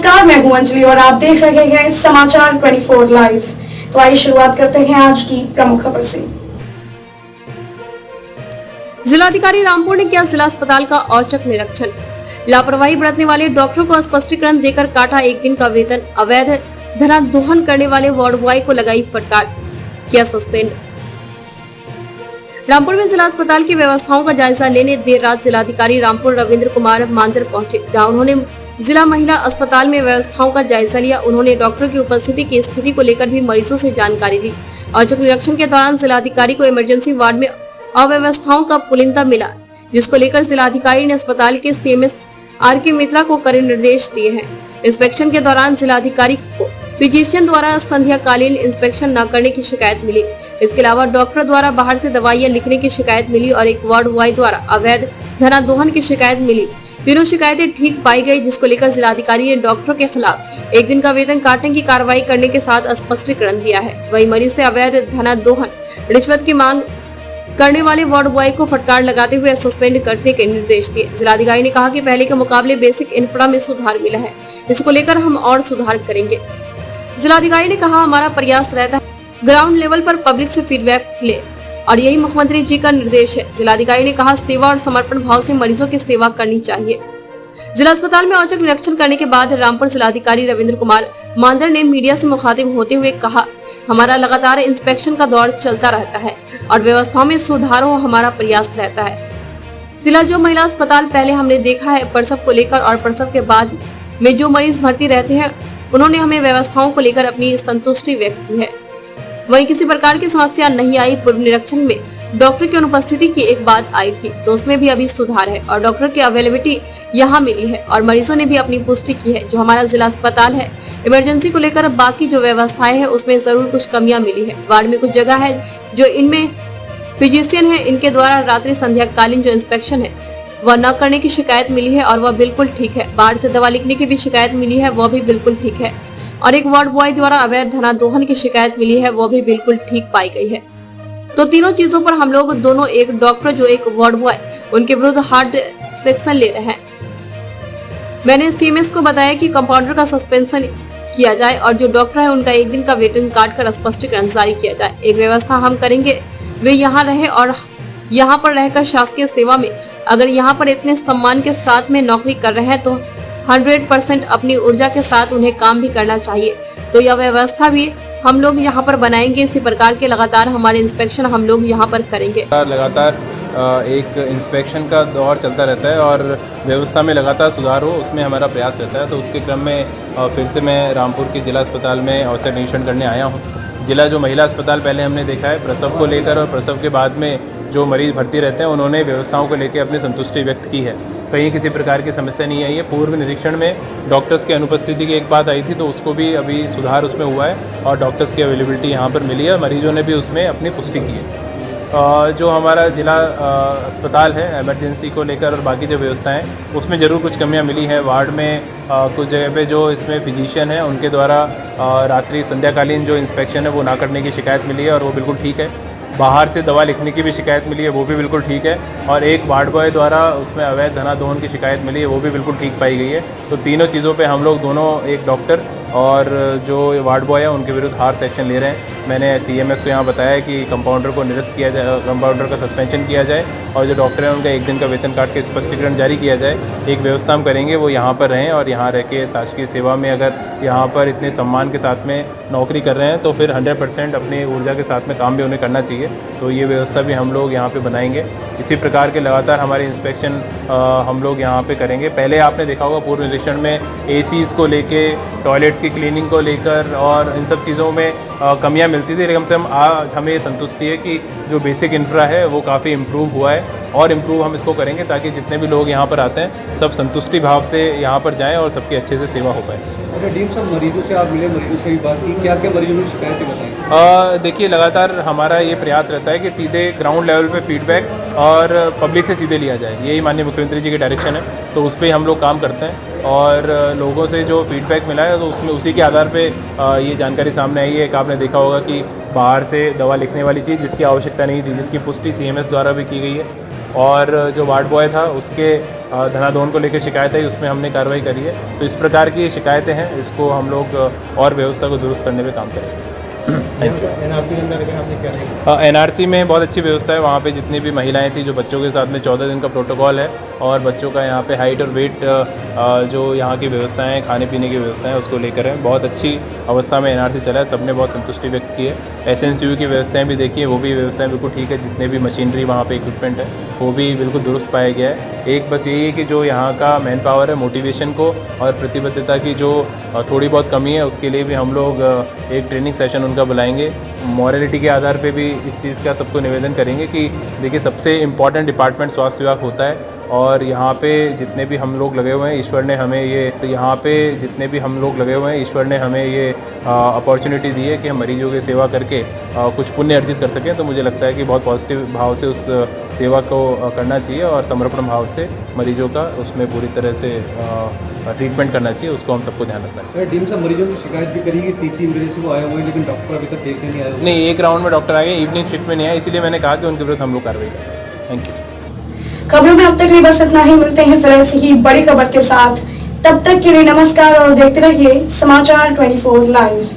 नमस्कार, मैं हूं अंजलि और आप देख रहे हैं समाचार 24 लाइव। तो आइए शुरुआत करते हैं आज की प्रमुख खबर से। जिलाधिकारी रामपुर ने किया जिला अस्पताल का औचक निरीक्षण। लापरवाही बरतने वाले डॉक्टरों को स्पष्टीकरण देकर काटा एक दिन का वेतन। अवैध धनादोहन करने वाले वार्ड बॉय को लगाई फटकार, किया सस्पेंड। रामपुर में जिला अस्पताल की व्यवस्थाओं का जायजा लेने देर रात जिलाधिकारी रामपुर रविंद्र कुमार मांदर पहुंचे, जहां उन्होंने जिला महिला अस्पताल में व्यवस्थाओं का जायजा लिया। उन्होंने डॉक्टर की उपस्थिति की स्थिति को लेकर भी मरीजों से जानकारी ली। औचक निरीक्षण के दौरान जिलाधिकारी को इमरजेंसी वार्ड में अव्यवस्थाओं का पुलिंदा मिला, जिसको लेकर जिलाधिकारी ने अस्पताल के सीएमएस आर.के. मित्रा को कड़े निर्देश दिए हैं। इंस्पेक्शन के दौरान जिलाधिकारी को फिजिशियन द्वारा संध्याकालीन इंस्पेक्शन न करने की शिकायत मिली। इसके अलावा डॉक्टर द्वारा बाहर से दवाइयां लिखने की शिकायत मिली और एक वार्ड बॉय द्वारा अवैध धनादोहन की शिकायत मिली। तीनों शिकायतें ठीक पाई गई, जिसको लेकर जिलाधिकारी ने डॉक्टरों के खिलाफ एक दिन का वेतन काटने की कार्रवाई करने के साथ स्पष्टीकरण दिया है। वहीं मरीज से अवैध धनादोहन, रिश्वत की मांग करने वाले वार्ड बॉय को फटकार लगाते हुए सस्पेंड करने के निर्देश दिए। जिलाधिकारी ने कहा कि पहले के मुकाबले बेसिक इंफ्रा में सुधार मिला है, इसको लेकर हम और सुधार करेंगे। जिलाधिकारी ने कहा, हमारा प्रयास रहता है ग्राउंड लेवल पर पब्लिक से फीडबैक ले और यही मुख्यमंत्री जी का निर्देश है। जिलाधिकारी ने कहा, सेवा और समर्पण भाव से मरीजों की सेवा करनी चाहिए। जिला अस्पताल में औचक निरीक्षण करने के बाद रामपुर जिलाधिकारी रविंद्र कुमार मांदर ने मीडिया से मुखातिब होते हुए कहा, हमारा लगातार इंस्पेक्शन का दौर चलता रहता है और व्यवस्थाओं में सुधार हो हमारा प्रयास रहता है। जिला जो महिला अस्पताल पहले हमने देखा है प्रसव को लेकर और प्रसव के बाद में जो मरीज भर्ती रहते हैं, उन्होंने हमें व्यवस्थाओं को लेकर अपनी संतुष्टि व्यक्त की है। वहीं किसी प्रकार की समस्या नहीं आई। पूर्व निरीक्षण में डॉक्टर की अनुपस्थिति की एक बात आई थी, तो उसमें भी अभी सुधार है और डॉक्टर की अवेलेबिलिटी यहाँ मिली है और मरीजों ने भी अपनी पुष्टि की है। जो हमारा जिला अस्पताल है, इमरजेंसी को लेकर बाकी जो व्यवस्थाएं है उसमें जरूर कुछ कमियां मिली है। वार्ड में कुछ जगह है जो इनमें फिजिशियन है, इनके द्वारा रात्रि संध्याकालीन जो इंस्पेक्शन है वह न करने की शिकायत मिली है और वह बिल्कुल ठीक है। बाहर से दवा लिखने की भी शिकायत मिली है, वह भी बिल्कुल ठीक है और एक वार्ड बॉय द्वारा अवैध धनादोहन की शिकायत मिली है, वह भी बिल्कुल ठीक पाई गई है। तो तीनों चीजों पर हम लोग दोनों, एक डॉक्टर जो एक वार्ड बॉय, उनके विरुद्ध हार्ड सेक्शन ले रहे हैं। मैंने सीएमएस को बताया कि कंपाउंडर का सस्पेंशन किया जाए और जो डॉक्टर है उनका एक दिन का वेतन काट कर स्पष्टीकरण जारी किया जाए। एक व्यवस्था हम करेंगे, वे यहाँ रहे और यहाँ पर रहकर शासकीय सेवा में अगर यहाँ पर इतने सम्मान के साथ में नौकरी कर रहे हैं तो 100% अपनी ऊर्जा के साथ उन्हें काम भी करना चाहिए। तो यह व्यवस्था भी हम लोग यहाँ पर बनाएंगे। इसी प्रकार के लगातार हमारे इंस्पेक्शन हम लोग यहाँ पर करेंगे। लगातार एक इंस्पेक्शन का दौर चलता रहता है और व्यवस्था में लगातार सुधार हो, उसमें हमारा प्रयास रहता है। तो उसके क्रम में फिर से मैं रामपुर के जिला अस्पताल में औचक निरीक्षण करने आया हूँ। जिला जो महिला अस्पताल पहले हमने देखा है प्रसव को लेकर और प्रसव के बाद में जो मरीज भर्ती रहते हैं, उन्होंने व्यवस्थाओं को लेकर अपनी संतुष्टि व्यक्त की है। कहीं किसी प्रकार की समस्या नहीं आई है। पूर्व निरीक्षण में डॉक्टर्स की अनुपस्थिति की एक बात आई थी, तो उसको भी अभी सुधार उसमें हुआ है और डॉक्टर्स की अवेलेबिलिटी यहाँ पर मिली है। मरीजों ने भी उसमें अपनी पुष्टि की है। जो हमारा जिला अस्पताल है इमरजेंसी को लेकर और बाकी जो व्यवस्थाएं, उसमें ज़रूर कुछ कमियां मिली है। वार्ड में कुछ जगह पे जो इसमें फिजिशियन है उनके द्वारा रात्रि संध्याकालीन जो इंस्पेक्शन है वो ना करने की शिकायत मिली है और वो बिल्कुल ठीक है। बाहर से दवा लिखने की भी शिकायत मिली है, वो भी बिल्कुल ठीक है और एक वार्ड बॉय द्वारा उसमें अवैध धनादोहन की शिकायत मिली है, वो भी बिल्कुल ठीक पाई गई है। तो तीनों चीज़ों पे हम लोग दोनों, एक डॉक्टर और जो वार्ड बॉय है, उनके विरुद्ध हार्ड एक्शन ले रहे हैं। मैंने सीएमएस को यहाँ बताया कि कंपाउंडर को निरस्त किया जाए, कंपाउंडर का सस्पेंशन किया जाए और जो डॉक्टर हैं उनका एक दिन का वेतन काट के स्पष्टीकरण जारी किया जाए। एक व्यवस्था हम करेंगे, वो यहाँ पर रहें और यहाँ रह के शासकीय सेवा में अगर यहाँ पर इतने सम्मान के साथ में नौकरी कर रहे हैं तो फिर 100% अपनी ऊर्जा के साथ में काम भी उन्हें करना चाहिए। तो ये व्यवस्था भी हम लोग यहाँ पे बनाएंगे। इसी प्रकार के लगातार हमारे इंस्पेक्शन हम लोग यहाँ पे करेंगे। पहले आपने देखा होगा पूर्व निरीक्षण में एसीज़ को लेके, टॉयलेट्स की क्लीनिंग को लेकर और इन सब चीज़ों में कमियां मिलती थी, लेकिन हम आज हमें ये संतुष्टि है कि जो बेसिक इंफ्रा है वो काफ़ी इम्प्रूव हुआ है और इम्प्रूव हम इसको करेंगे ताकि जितने भी लोग यहाँ पर आते हैं सब संतुष्टि भाव से यहाँ पर जाएं और सबकी अच्छे से सेवा हो पाए। अच्छा डीएम साहब, मरीजों से आप मिले, मरीजों से भी बात की, क्या क्या मरीजों की शिकायतें बताएं? देखिए, लगातार हमारा ये प्रयास रहता है कि सीधे ग्राउंड लेवल पे फीडबैक और पब्लिक से सीधे लिया जाए। यही माननीय मुख्यमंत्री जी की डायरेक्शन है, तो उस पर हम लोग काम करते हैं और लोगों से जो फीडबैक मिला है तो उसमें उसी के आधार पे ये जानकारी सामने आई है कि आपने देखा होगा कि बाहर से दवा लिखने वाली चीज़ जिसकी आवश्यकता नहीं थी, जिसकी पुष्टि सीएमएस द्वारा भी की गई है, और जो वार्ड बॉय था उसके धनाधोन को लेकर शिकायत आई, उसमें हमने कार्रवाई करी है। तो इस प्रकार की शिकायतें हैं, इसको हम लोग और व्यवस्था को दुरुस्त करने पे काम करेंगे। एनआरसी में बहुत अच्छी व्यवस्था है। वहाँ पे जितनी भी महिलाएं थी, जो बच्चों के साथ में 14 दिन का प्रोटोकॉल है, और बच्चों का यहाँ पे हाइट और वेट जो यहाँ की व्यवस्थाएं हैं, खाने पीने की व्यवस्थाएं उसको लेकर है, बहुत अच्छी अवस्था में एनआरसी चला है। सबने बहुत संतुष्टि व्यक्त की है। एसएनसीयू की व्यवस्थाएं भी देखी है, वो भी व्यवस्थाएं बिल्कुल ठीक है। जितने भी मशीनरी वहाँ पे इक्विपमेंट है वो भी बिल्कुल दुरुस्त पाया गया है। एक बस यही है कि जो यहाँ का मैन पावर है, मोटिवेशन को और प्रतिबद्धता की जो थोड़ी बहुत कमी है, उसके लिए भी हम लोग एक ट्रेनिंग सेशन उनका बुलाएंगे। मॉरलिटी के आधार पे भी इस चीज़ का सबको निवेदन करेंगे कि देखिए, सबसे इम्पॉर्टेंट डिपार्टमेंट स्वास्थ्य विभाग होता है, और यहाँ पे जितने भी हम लोग लगे हुए हैं, ईश्वर ने हमें ये अपॉर्चुनिटी दी है कि हम मरीजों की सेवा करके कुछ पुण्य अर्जित कर सकें। तो मुझे लगता है कि बहुत पॉजिटिव भाव से उस सेवा को करना चाहिए, और समर्पण भाव से मरीजों का उसमें पूरी तरह से ट्रीटमेंट करना चाहिए। उसको हम सबको ध्यान रखना चाहिए। डीएम साहब, मरीजों की शिकायत भी करी कि 3 बजे से वो आए हुए हैं, लेकिन डॉक्टर अभी तक देखने नहीं आए। नहीं, एक राउंड में डॉक्टर आ गए, इवनिंग शिफ्ट में नहीं आए, इसीलिए मैंने कहा कि उनके विरुद्ध हम लोग कार्रवाई करें। Thank you. खबरों में अब तक लिए बस इतना ही। मिलते हैं फिर ऐसी ही बड़ी खबर के साथ। तब तक के लिए नमस्कार और देखते रहिए समाचार 24 लाइव।